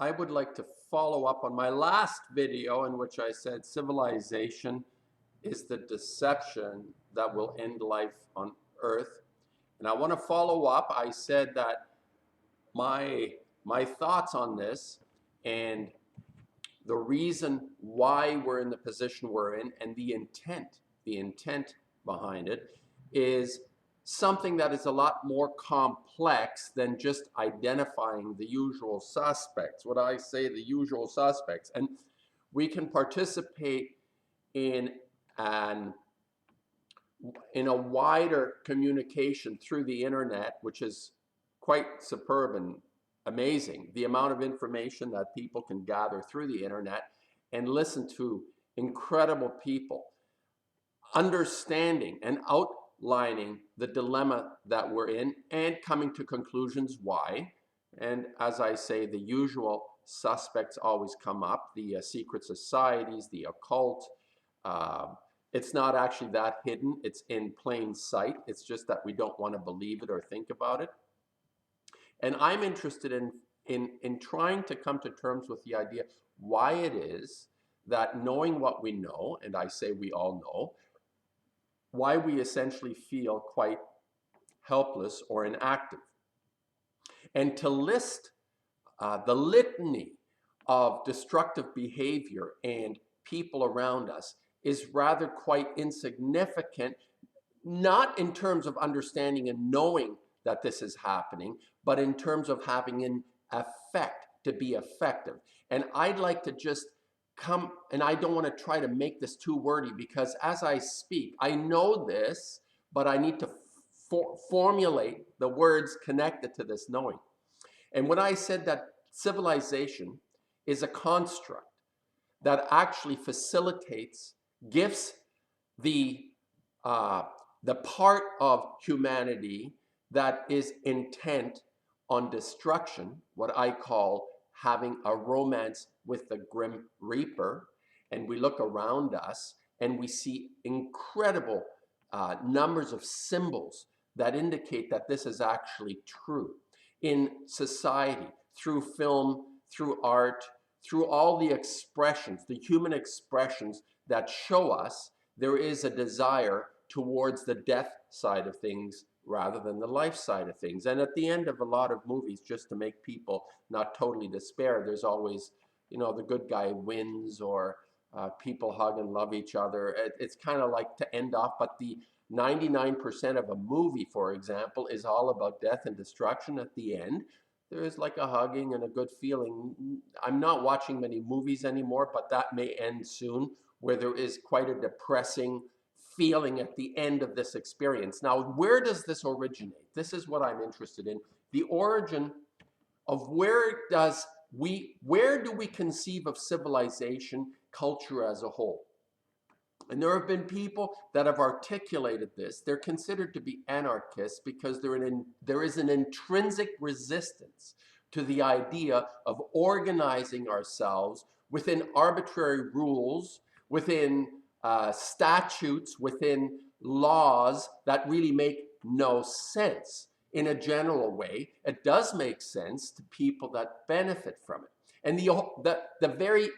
I would like to follow up on my last video in which I said civilization is the deception that will end life on earth. And I want to follow up. I said that my thoughts on this and the reason why we're in the position we're in and the intent behind it is something that is a lot more complex than just identifying the usual suspects. What I say, the usual suspects. And we can participate in an in a wider communication through the internet, which is quite superb and amazing. The amount of information that people can gather through the internet and listen to incredible people understanding and outlining the dilemma that we're in and coming to conclusions why. And as I say, the usual suspects always come up, the secret societies, the occult. It's not actually that hidden. It's in plain sight. It's just that we don't want to believe it or think about it. And I'm interested in trying to come to terms with the idea why it is that knowing what we know, and I say we all know, why we essentially feel quite helpless or inactive. And to list the litany of destructive behavior and people around us is rather quite insignificant, not in terms of understanding and knowing that this is happening, but in terms of having an effect to be effective. And I'd like to just come, and I don't want to try to make this too wordy because as I speak, I know this, but I need to formulate the words connected to this knowing. And when I said that civilization is a construct that actually facilitates, gives the part of humanity that is intent on destruction, what I call having a romance with the Grim Reaper, and we look around us and we see incredible numbers of symbols that indicate that this is actually true in society, through film, through art, through all the expressions, the human expressions that show us there is a desire towards the death side of things rather than the life side of things. And at the end of a lot of movies, just to make people not totally despair, there's always, you know, the good guy wins, or people hug and love each other. It's kind of like to end off, but the 99% of a movie, for example, is all about death and destruction. At the end, there is like a hugging and a good feeling. I'm not watching many movies anymore, but that may end soon, where there is quite a depressing feeling at the end of this experience. Now, where does this originate? This is what I'm interested in. The origin of where do we conceive of civilization, culture as a whole? And there have been people that have articulated this. They're considered to be anarchists because there is an intrinsic resistance to the idea of organizing ourselves within arbitrary rules, within statutes, within laws that really make no sense. In a general way, it does make sense to people that benefit from it. And the very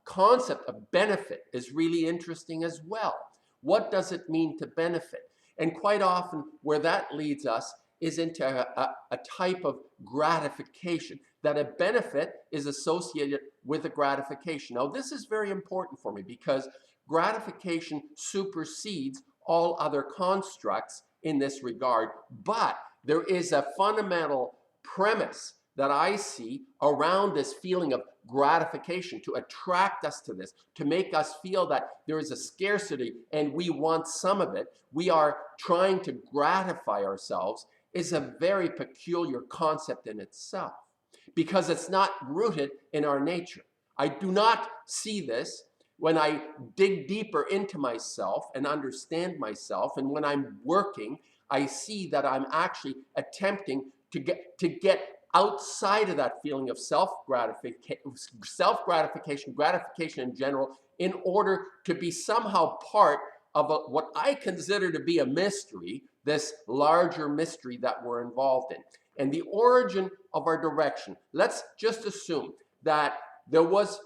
concept of benefit is really interesting as well. What does it mean to benefit? And quite often where that leads us is into a type of gratification, that a benefit is associated with a gratification. Now, this is very important for me because gratification supersedes all other constructs in this regard, but there is a fundamental premise that I see around this feeling of gratification to attract us to this, to make us feel that there is a scarcity and we want some of it. We are trying to gratify ourselves, is a very peculiar concept in itself because it's not rooted in our nature. I do not see this when I dig deeper into myself and understand myself, and when I'm working, I see that I'm actually attempting to get outside of that feeling of self-gratification, gratification in general, in order to be somehow part of what I consider to be a mystery, this larger mystery that we're involved in. And the origin of our direction, let's just assume that there was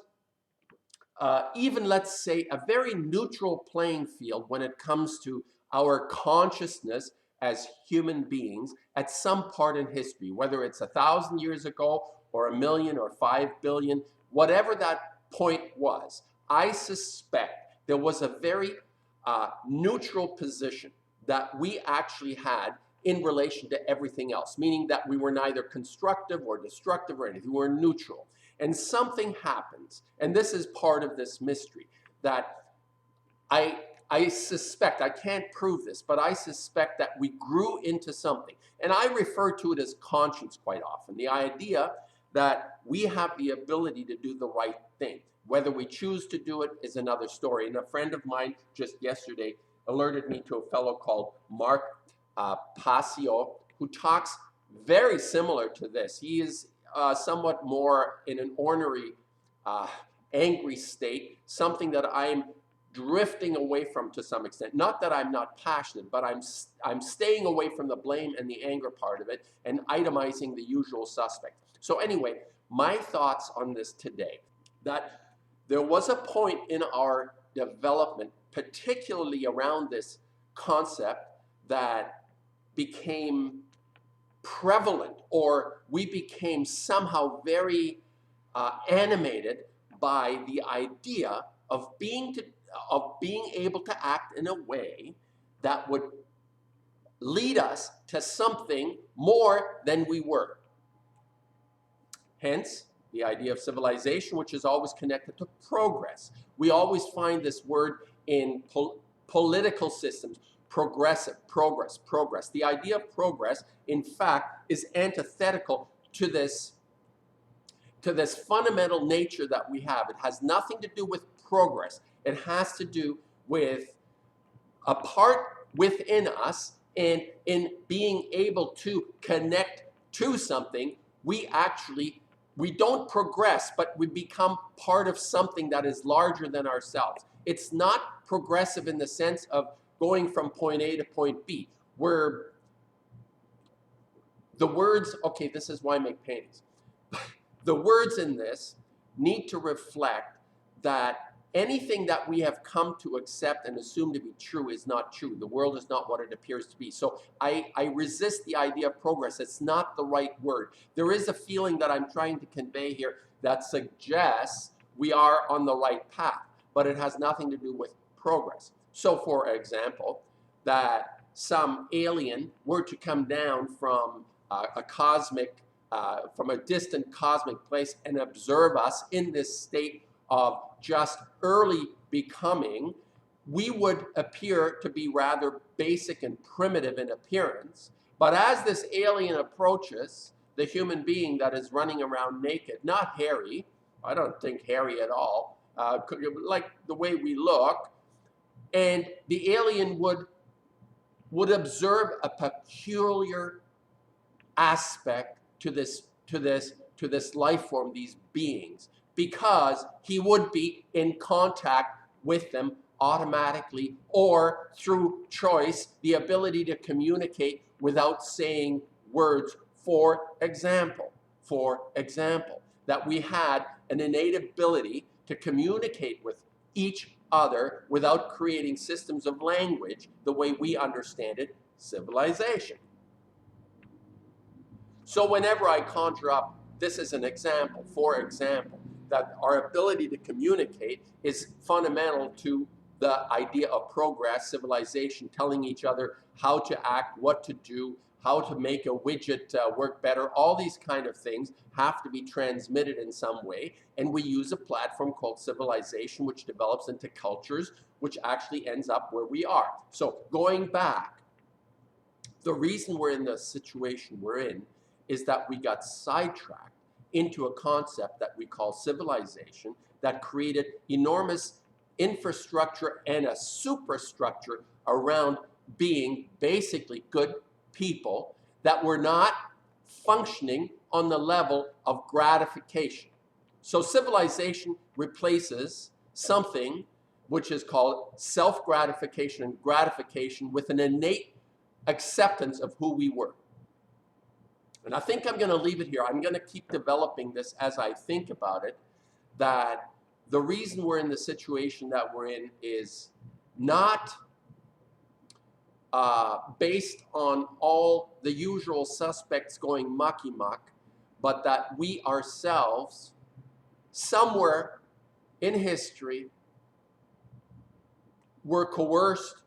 even, let's say, a very neutral playing field when it comes to our consciousness as human beings at some part in history, whether it's 1,000 years ago or 1,000,000 or 5 billion, whatever that point was. I suspect there was a very neutral position that we actually had in relation to everything else, meaning that we were neither constructive or destructive or anything. We were neutral. And something happens, and this is part of this mystery, that I suspect, I can't prove this, but I suspect that we grew into something. And I refer to it as conscience quite often. The idea that we have the ability to do the right thing. Whether we choose to do it is another story. And a friend of mine just yesterday alerted me to a fellow called Mark Passio, who talks very similar to this. He is somewhat more in an ornery, angry state, something that I'm drifting away from to some extent. Not that I'm not passionate, but I'm staying away from the blame and the anger part of it and itemizing the usual suspects. So anyway, my thoughts on this today, that there was a point in our development, particularly around this concept, that became prevalent, or we became somehow very animated by the idea of being able to act in a way that would lead us to something more than we were. Hence, the idea of civilization, which is always connected to progress. We always find this word in political systems: progressive, progress, progress. The idea of progress, in fact, is antithetical to this fundamental nature that we have. It has nothing to do with progress. It has to do with a part within us, and in being able to connect to something, we don't progress, but we become part of something that is larger than ourselves. It's not progressive in the sense of going from point A to point B, where the words, okay, this is why I make paintings. The words in this need to reflect that anything that we have come to accept and assume to be true is not true. The world is not what it appears to be. So I resist the idea of progress. It's not the right word. There is a feeling that I'm trying to convey here that suggests we are on the right path, but it has nothing to do with progress. So, for example, that some alien were to come down from from a distant cosmic place and observe us in this state of just early becoming, we would appear to be rather basic and primitive in appearance. But as this alien approaches the human being that is running around naked, not hairy, I don't think hairy at all, like the way we look, and the alien would observe a peculiar aspect to this life form, these beings, because he would be in contact with them automatically, or through choice, the ability to communicate without saying words. For example, that we had an innate ability to communicate with each other without creating systems of language the way we understand it, civilization. So whenever I conjure up, this is an example, for example, that our ability to communicate is fundamental to the idea of progress, civilization, telling each other how to act, what to do, how to make a widget work better. All these kind of things have to be transmitted in some way, and we use a platform called civilization, which develops into cultures, which actually ends up where we are. So going back, the reason we're in the situation we're in is that we got sidetracked into a concept that we call civilization that created enormous infrastructure and a superstructure around being basically good people that were not functioning on the level of gratification. So civilization replaces something which is called self-gratification and gratification with an innate acceptance of who we were. And I think I'm going to leave it here. I'm going to keep developing this as I think about it, that the reason we're in the situation that we're in is not based on all the usual suspects going mucky-muck, but that we ourselves, somewhere in history, were coerced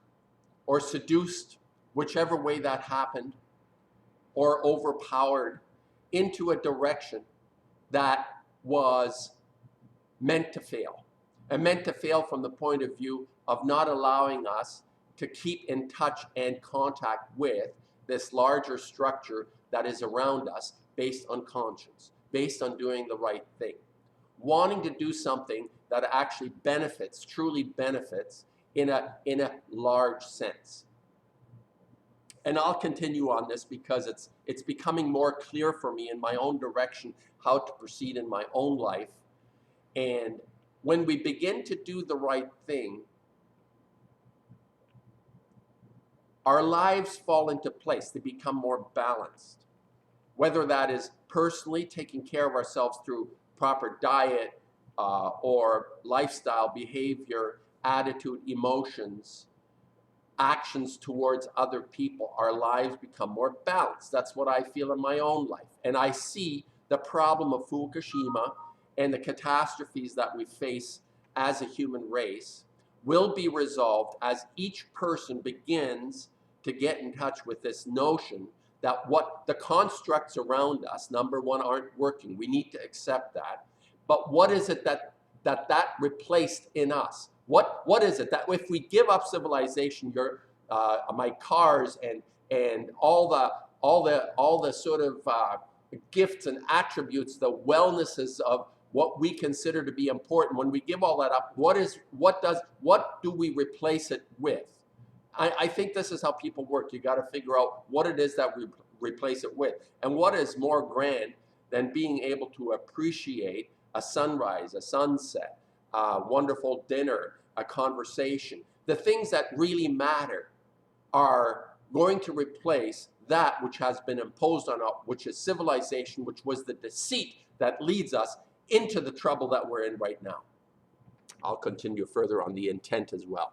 or seduced, whichever way that happened, or overpowered into a direction that was meant to fail. And meant to fail from the point of view of not allowing us to keep in touch and contact with this larger structure that is around us based on conscience, based on doing the right thing. Wanting to do something that actually benefits, truly benefits, in a large sense. And I'll continue on this because it's becoming more clear for me in my own direction how to proceed in my own life. And when we begin to do the right thing, our lives fall into place. They become more balanced. Whether that is personally taking care of ourselves through proper diet or lifestyle, behavior, attitude, emotions, actions towards other people, our lives become more balanced. That's what I feel in my own life. And I see the problem of Fukushima and the catastrophes that we face as a human race will be resolved as each person begins to get in touch with this notion that what the constructs around us, number one, aren't working. We need to accept that. But what is it that replaced in us? What is it that if we give up civilization, my cars and all the sort of gifts and attributes, the wellnesses of what we consider to be important, when we give all that up, what do we replace it with? I think this is how people work. You got to figure out what it is that we replace it with, and what is more grand than being able to appreciate a sunrise, a sunset, a wonderful dinner, a conversation. The things that really matter are going to replace that which has been imposed on us, which is civilization, which was the deceit that leads us into the trouble that we're in right now. I'll continue further on the intent as well.